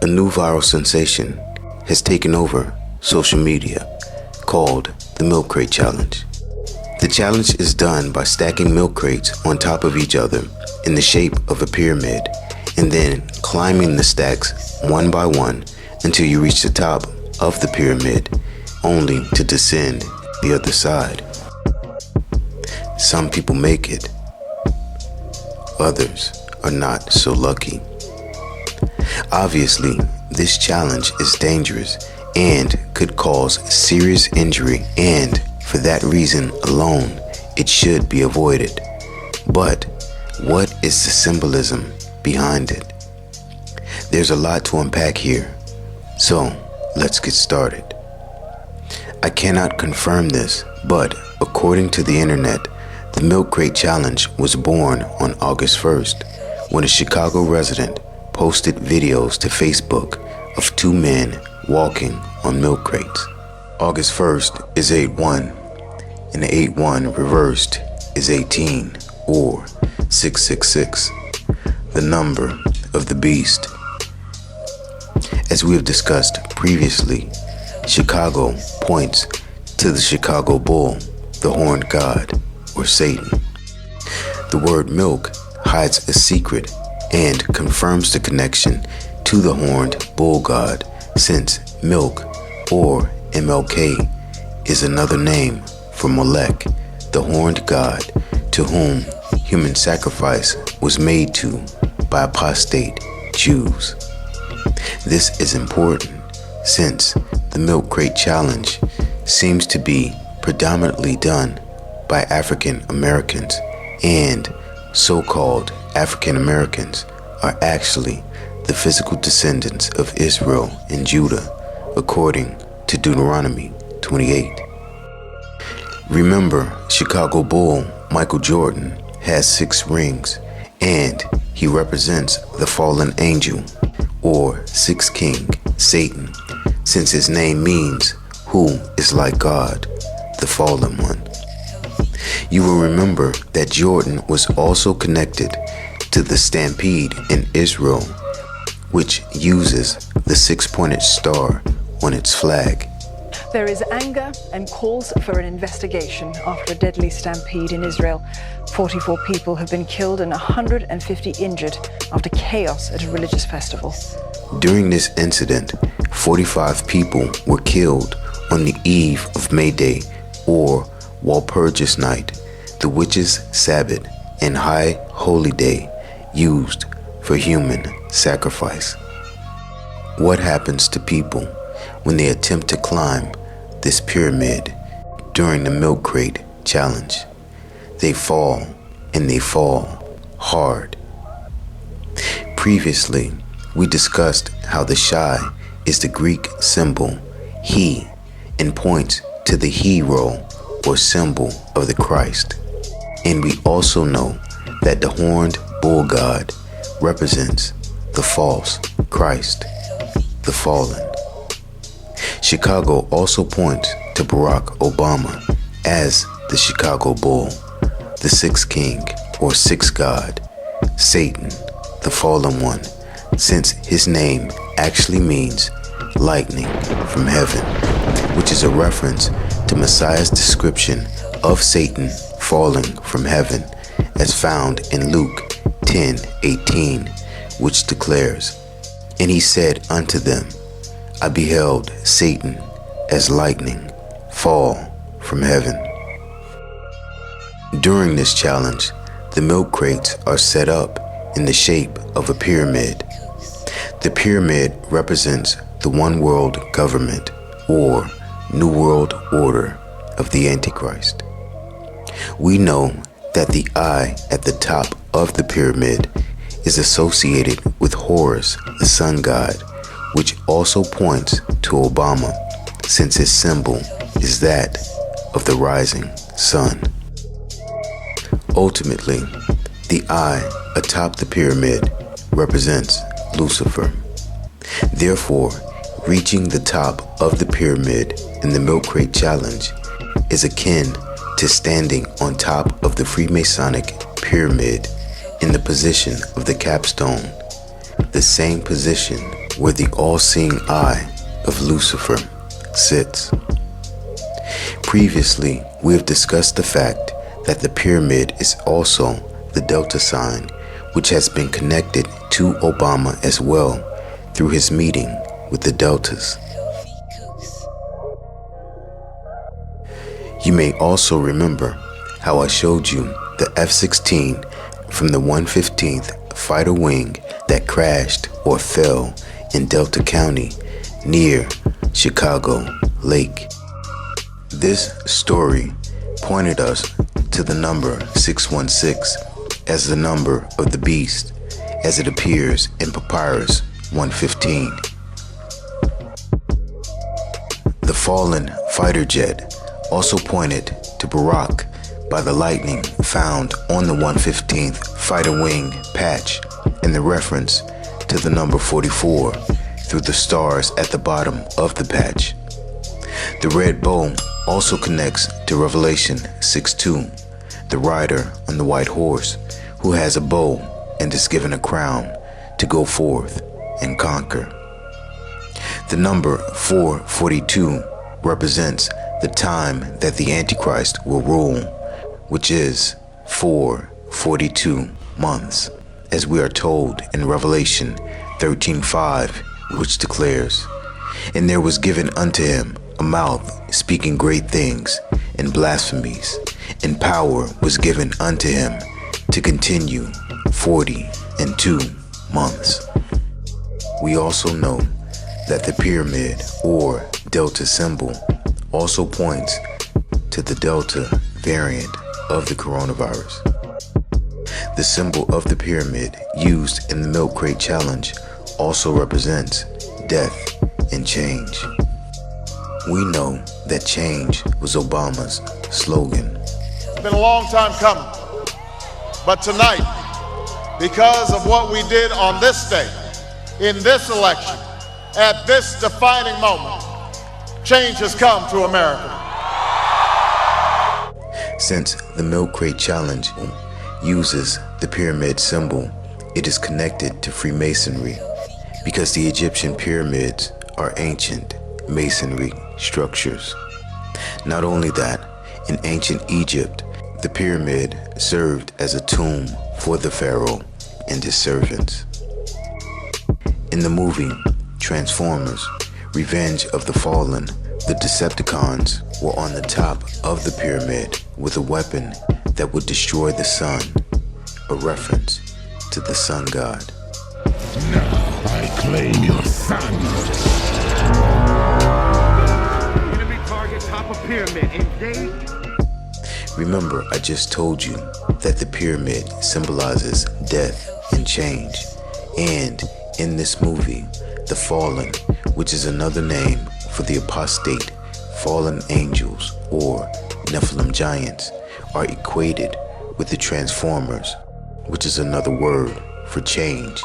A new viral sensation has taken over social media called the Milk Crate Challenge. The challenge is done by stacking milk crates on top of each other in the shape of a pyramid and then climbing the stacks one by one until you reach the top of the pyramid, only to descend the other side. Some people make it. Others are not so lucky. Obviously, this challenge is dangerous and could cause serious injury, and for that reason alone, it should be avoided. But what is the symbolism behind it? There's a lot to unpack here, so let's get started. I cannot confirm this, but according to the internet, the Milk Crate Challenge was born on August 1st when a Chicago resident posted videos to Facebook of two men walking on milk crates. August 1st is 8-1, and 8-1 reversed is 18, or 666, the number of the beast. As we have discussed previously, Chicago points to the Chicago bull, the horned god, or Satan. The word milk hides a secret and confirms the connection to the horned bull god, since milk, or MLK, is another name for Molech, the horned god to whom human sacrifice was made to by apostate Jews. This is important since the Milk Crate Challenge seems to be predominantly done by African Americans, and so-called African Americans are actually the physical descendants of Israel and Judah, according to Deuteronomy 28. Remember, Chicago Bull Michael Jordan has 6 rings, and he represents the fallen angel, or sixth king, Satan, since his name means who is like God, the fallen one. You will remember that Jordan was also connected to the stampede in Israel, which uses the 6-pointed star on its flag. There is anger and calls for an investigation after a deadly stampede in Israel. 44 people have been killed and 150 injured after chaos at a religious festival. During this incident, 45 people were killed on the eve of May Day, or Walpurgis Night, the witches' Sabbath and High Holy Day used for human sacrifice. What happens to people when they attempt to climb this pyramid during the Milk Crate Challenge? They fall, and they fall hard. Previously, we discussed how the Shai is the Greek symbol he and points to the hero or symbol of the Christ. And we also know that the horned bull god represents the false Christ, the fallen. Chicago also points to Barack Obama as the Chicago Bull, the sixth king or sixth god, Satan, the fallen one, since his name actually means lightning from heaven, which is a reference to Messiah's description of Satan falling from heaven as found in Luke 10:18, which declares, "And he said unto them, I beheld Satan as lightning fall from heaven." During this challenge, the milk crates are set up in the shape of a pyramid. The pyramid represents the one world government, or New World Order of the Antichrist. We know that the eye at the top of the pyramid is associated with Horus, the sun god, which also points to Obama, since his symbol is that of the rising sun. Ultimately, the eye atop the pyramid represents Lucifer. Therefore, reaching the top of the pyramid in the Milk Crate Challenge is akin to standing on top of the Freemasonic pyramid in the position of the capstone, the same position where the all-seeing eye of Lucifer sits. Previously, we have discussed the fact that the pyramid is also the delta sign, which has been connected to Obama as well through his meeting with the deltas. You may also remember how I showed you the F-16 from the 115th Fighter Wing that crashed or fell in Delta County near Chicago Lake. This story pointed us to the number 616 as the number of the beast as it appears in Papyrus 115. The fallen fighter jet also pointed to Barak by the lightning found on the 115th Fighter Wing patch and the reference to the number 44 through the stars at the bottom of the patch. The red bow also connects to Revelation 6:2, the rider on the white horse who has a bow and is given a crown to go forth and conquer. The number 442 represents the time that the Antichrist will rule, which is 442 months, as we are told in Revelation 13:5, which declares, "And there was given unto him a mouth speaking great things and blasphemies, and power was given unto him to continue 42 months." We also know that the pyramid or delta symbol also points to the delta variant of the coronavirus. The symbol of the pyramid used in the Milk Crate Challenge also represents death and change. We know that change was Obama's slogan. It's been a long time coming, but tonight, because of what we did on this day, in this election, at this defining moment, change has come to America. Since the Milk Crate Challenge uses the pyramid symbol, it is connected to Freemasonry because the Egyptian pyramids are ancient masonry structures. Not only that, in ancient Egypt, the pyramid served as a tomb for the pharaoh and his servants. In the movie Transformers: Revenge of the Fallen, the Decepticons were on the top of the pyramid with a weapon that would destroy the sun, a reference to the sun god. Now I claim your son. Enemy target top of pyramid, engage. Remember, I just told you that the pyramid symbolizes death and change. And in this movie, the Fallen, which is another name for the apostate fallen angels or Nephilim giants, are equated with the Transformers, which is another word for change.